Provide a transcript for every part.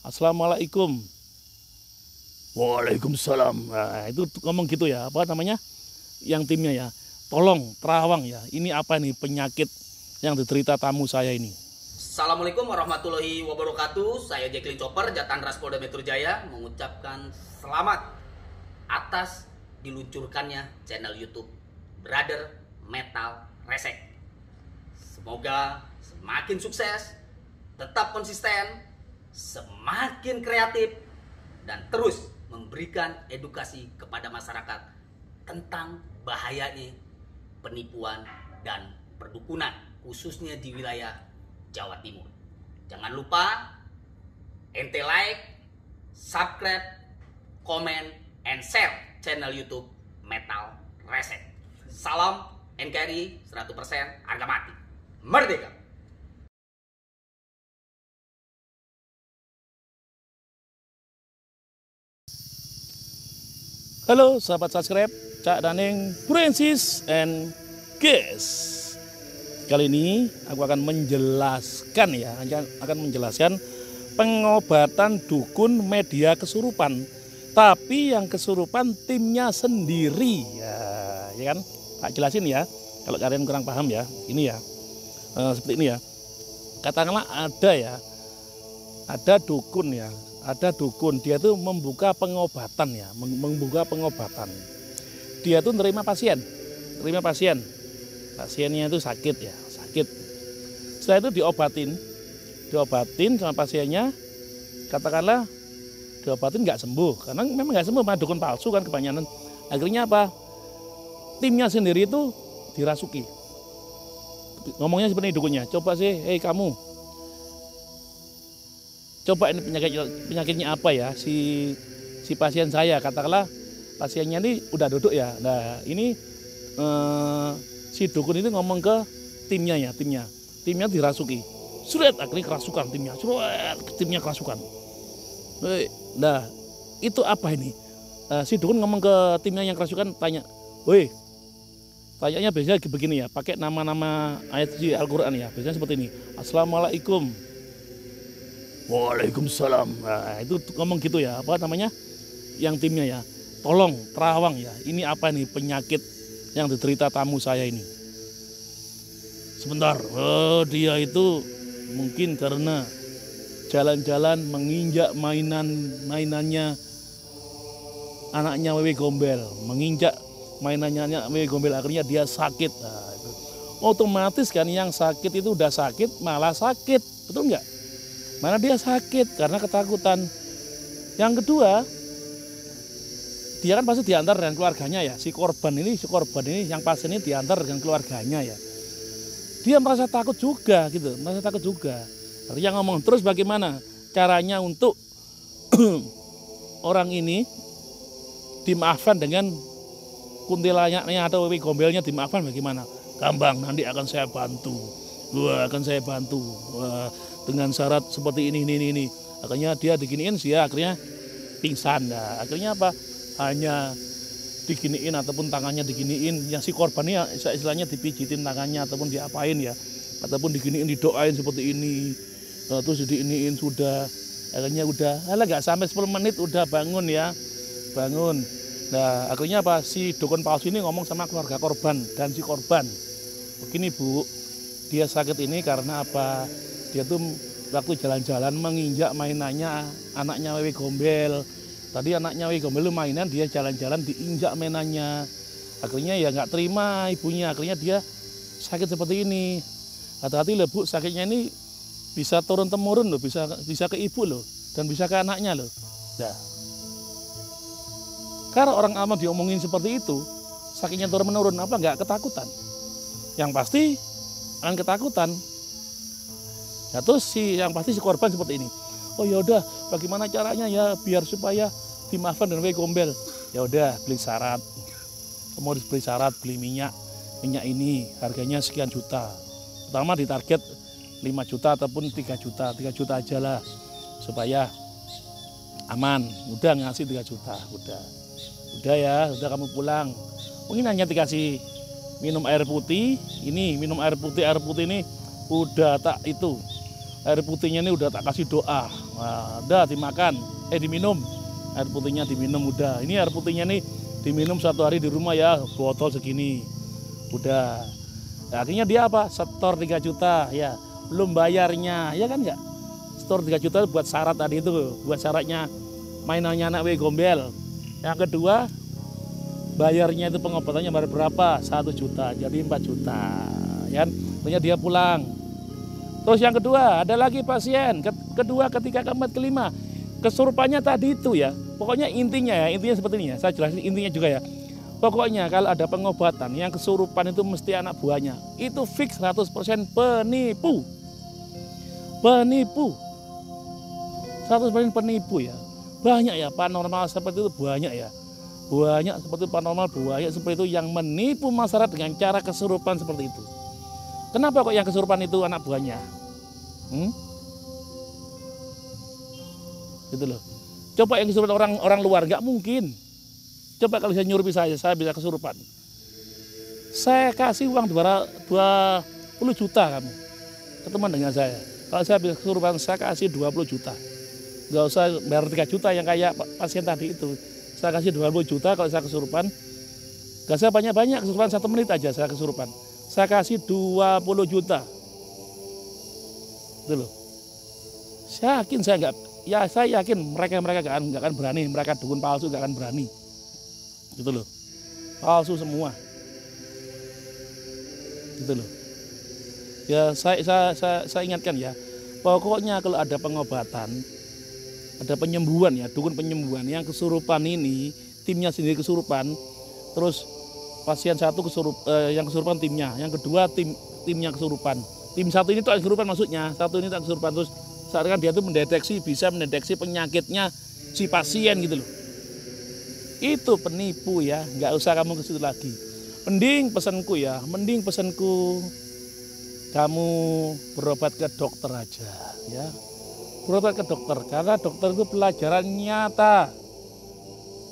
Assalamualaikum. Waalaikumsalam. Nah, itu ngomong gitu ya, apa namanya? Yang timnya ya. Tolong terawang ya. Ini apa nih penyakit yang diderita tamu saya ini? Assalamualaikum warahmatullahi wabarakatuh. Saya Jacqueline Chopper, Jatandras Polda Metro Jaya, mengucapkan selamat atas diluncurkannya channel YouTube Brother Metal Resek. Semoga semakin sukses, tetap konsisten, semakin kreatif, dan terus memberikan edukasi kepada masyarakat tentang bahayanya penipuan dan perdukunan, khususnya di wilayah Jawa Timur. Jangan lupa ente like, subscribe, comment, and share channel YouTube Metal Resek. Salam NKRI 100% harga mati. Merdeka! Halo sahabat subscribe, Cak Daning, Francis and Guys. Kali ini aku akan menjelaskan pengobatan dukun media kesurupan. Tapi yang kesurupan timnya sendiri. Ya kan? Tak jelasin ya. Kalau kalian kurang paham ya, ini ya. Seperti ini ya. Katakanlah ada dukun ya. Ada dukun, dia tuh membuka pengobatan ya, Dia tuh nerima pasien. Pasiennya itu sakit. Setelah itu diobatin sama pasiennya, katakanlah diobatin nggak sembuh, karena memang nggak sembuh, malah dukun palsu kan kebanyakan. Akhirnya apa? Timnya sendiri itu dirasuki. Ngomongnya seperti dukunnya, coba sih, kamu, coba ini penyakitnya apa ya si pasien saya, katakanlah pasiennya ini udah duduk ya. Nah ini si dukun itu ngomong ke timnya dirasuki. Surat akhirnya kerasukan timnya kerasukan. Nah itu apa ini? Si dukun ngomong ke timnya yang kerasukan, tanya, tanyanya biasanya begini ya, pakai nama-nama ayat di Al-Quran ya, biasanya seperti ini. Assalamualaikum. Waalaikumsalam. Nah, itu ngomong gitu ya, apa namanya? Yang timnya ya. Tolong terawang ya. Ini apa nih penyakit yang diderita tamu saya ini? Sebentar. Dia itu mungkin karena jalan-jalan menginjak mainannya anaknya Wewe Gombel, akhirnya dia sakit. Nah, itu. Otomatis kan yang sakit itu udah sakit malah sakit. Betul nggak? Mana dia sakit karena ketakutan. Yang kedua, dia kan pasti diantar dengan keluarganya ya. Si korban ini yang pasien ini diantar dengan keluarganya ya. Dia merasa takut juga gitu, Artinya ngomong terus bagaimana caranya untuk orang ini dimaafkan dengan kuntilanaknya atau Wewe Gombelnya dimaafkan bagaimana? Gampang, nanti akan saya bantu. Dengan syarat seperti ini. Akhirnya dia diginiin sih ya, akhirnya pingsan. Nah, akhirnya apa? Hanya diginiin ataupun tangannya diginiin, yang si korbannya istilahnya dipijitin tangannya ataupun diapain ya, ataupun diginiin, didoain seperti ini. Terus diginiin sudah, akhirnya udah, nggak sampai 10 menit udah bangun. Nah akhirnya apa? Si dukun palsu ini ngomong sama keluarga korban dan si korban, begini Bu, dia sakit ini karena apa? Dia tuh waktu jalan-jalan menginjak mainannya anaknya Wewe Gombel. Tadi anaknya Wewe Gombel mainan, dia jalan-jalan diinjak mainannya. Akhirnya ya nggak terima ibunya, akhirnya dia sakit seperti ini. Hati-hati loh Bu, sakitnya ini bisa turun-temurun loh, bisa ke ibu loh, dan bisa ke anaknya loh. Nah, karena orang awam diomongin seperti itu, sakitnya turun-menurun, apa nggak ketakutan? Yang pasti akan ketakutan. Ya, terus yang pasti si korban seperti ini. Oh ya udah, bagaimana caranya ya biar supaya dimaafkan dengan Wewe Gombel? Ya udah, beli syarat. Mau beli syarat, beli minyak ini harganya sekian juta. Pertama ditarget 5 juta ataupun 3 juta. 3 juta aja lah supaya aman. Udah ngasih 3 juta, udah ya, udah kamu pulang. Mungkin hanya dikasih minum air putih. Ini minum air putih ini udah tak itu. Air putihnya ini udah tak kasih doa. Nah, udah dimakan, diminum. Air putihnya diminum udah. Ini air putihnya nih diminum 1 hari di rumah ya, botol segini. Udah. Nah, akhirnya dia apa? Setor 3 juta ya. Belum bayarnya, ya kan enggak? Setor 3 juta buat syarat tadi itu, buat syaratnya mainannya anak gombel. Yang kedua, bayarnya itu pengobatannya bayar berapa? 1 juta, jadi 4 juta. Ya, akhirnya dia pulang. Terus yang kedua, ada lagi pasien. Kedua, ketika keempat, kelima, kesurupannya tadi itu ya. Pokoknya intinya seperti ini ya. Saya jelasin intinya juga ya. Pokoknya kalau ada pengobatan yang kesurupan itu mesti anak buahnya. Itu fix 100% penipu. Penipu. 100% penipu ya. Banyak ya paranormal seperti itu, banyak ya. Banyak seperti paranormal, banyak seperti itu yang menipu masyarakat dengan cara kesurupan seperti itu. Kenapa kok yang kesurupan itu anak buahnya? Gitu loh. Coba yang kesurupan orang luar, nggak mungkin. Coba kalau saya nyurupi saya bisa kesurupan. Saya kasih uang 20 juta kamu. Ketemuan dengan saya. Kalau saya bisa kesurupan, saya kasih 20 juta. Nggak usah bayar 3 juta yang kayak pasien tadi itu. Saya kasih 20 juta kalau saya kesurupan. Nggak saya banyak-banyak, kesurupan 1 menit aja saya kesurupan. Saya kasih 20 juta. Gitu loh. Saya yakin mereka nggak akan berani, mereka dukun palsu nggak akan berani. Gitu loh. Palsu semua. Gitu loh. Ya saya ingatkan ya. Pokoknya kalau ada pengobatan, ada penyembuhan ya, dukun penyembuhan yang kesurupan ini, timnya sendiri kesurupan, terus pasien satu yang kesurupan timnya, yang kedua timnya kesurupan. Tim satu ini tuh kesurupan maksudnya, satu ini tak kesurupan terus seakan dia tuh bisa mendeteksi penyakitnya si pasien gitu loh. Itu penipu ya, nggak usah kamu ke situ lagi. Mending pesanku kamu berobat ke dokter aja ya. Berobat ke dokter karena dokter itu pelajaran nyata.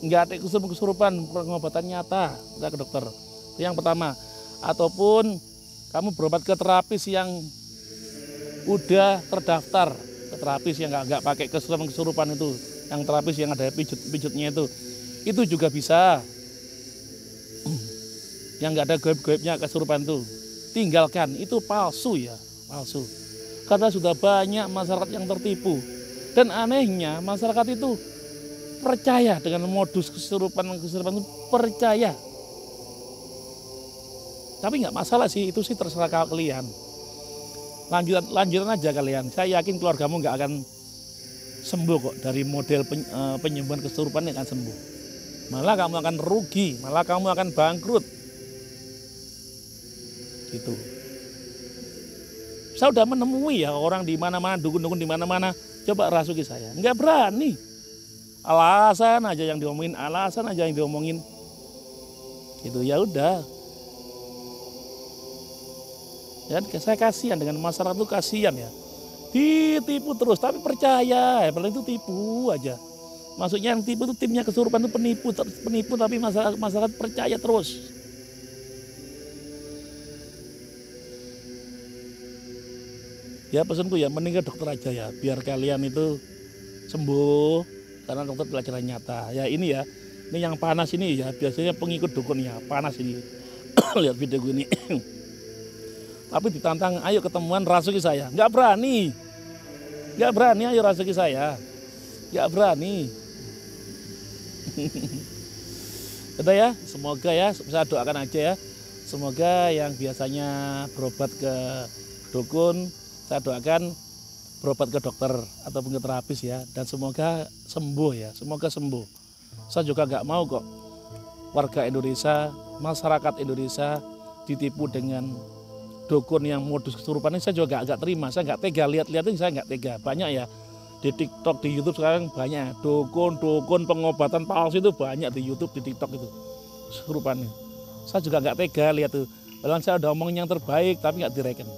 Nggak ada kesurupan, pengobatan nyata, kita ke dokter. Itu yang pertama. Ataupun kamu berobat ke terapis yang udah terdaftar, ke terapis yang nggak pakai kesurupan itu, yang terapis yang ada pijutnya itu juga bisa. Yang nggak ada goib-goibnya kesurupan itu, tinggalkan, itu palsu ya, palsu. Karena sudah banyak masyarakat yang tertipu. Dan anehnya masyarakat itu percaya dengan modus kesurupan itu, percaya. Tapi nggak masalah sih, itu sih terserah kalian. Lanjutan aja kalian. Saya yakin keluargamu nggak akan sembuh kok dari model penyembuhan kesurupan yang akan sembuh. Malah kamu akan rugi, malah kamu akan bangkrut. Gitu. Saya udah menemui ya orang di mana-mana, dukun-dukun di mana-mana, coba rasuki saya. Nggak berani. Alasan aja yang diomongin. Gitu ya udah. Ya, saya kasihan dengan masyarakat itu, kasihan ya. Ditipu terus, tapi percaya, paling itu tipu aja. Maksudnya yang tipu itu timnya kesurupan itu penipu tapi masyarakat percaya terus. Ya pesanku ya, mending ke dokter aja ya, biar kalian itu sembuh, karena dokter pelajaran nyata. Ya ini ya, ini yang panas ini ya, biasanya pengikut dukunnya panas ini. Lihat video gue ini. Tapi ditantang, ayo ketemuan rasuki saya. Nggak berani, ayo rasuki saya. Nggak berani. Udah ya, semoga ya, saya doakan aja ya. Semoga yang biasanya berobat ke dukun, saya doakan berobat ke dokter ataupun ke terapis ya. Dan semoga sembuh ya, semoga sembuh. Saya juga nggak mau kok warga Indonesia, masyarakat Indonesia ditipu dengan dukun yang modus kesurupan ini. Saya juga agak terima, saya nggak tega, lihat-lihatin saya nggak tega. Banyak ya di TikTok, di YouTube sekarang banyak dukun pengobatan palsu itu banyak di YouTube, di TikTok itu kesurupannya. Saya juga nggak tega lihat tuh. Padahal saya udah omongin yang terbaik tapi nggak direken.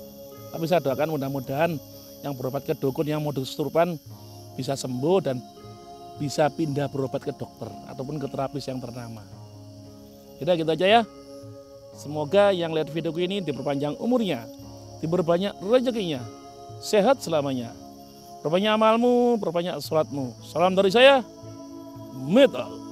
Tapi saya doakan mudah-mudahan yang berobat ke dukun yang modus kesurupan bisa sembuh dan bisa pindah berobat ke dokter ataupun ke terapis yang ternama. Udah gitu aja ya. Semoga yang lihat video ini diperpanjang umurnya, diperbanyak rezekinya, sehat selamanya. perbanyak amalmu, perbanyak sholatmu. Salam dari saya, Metal.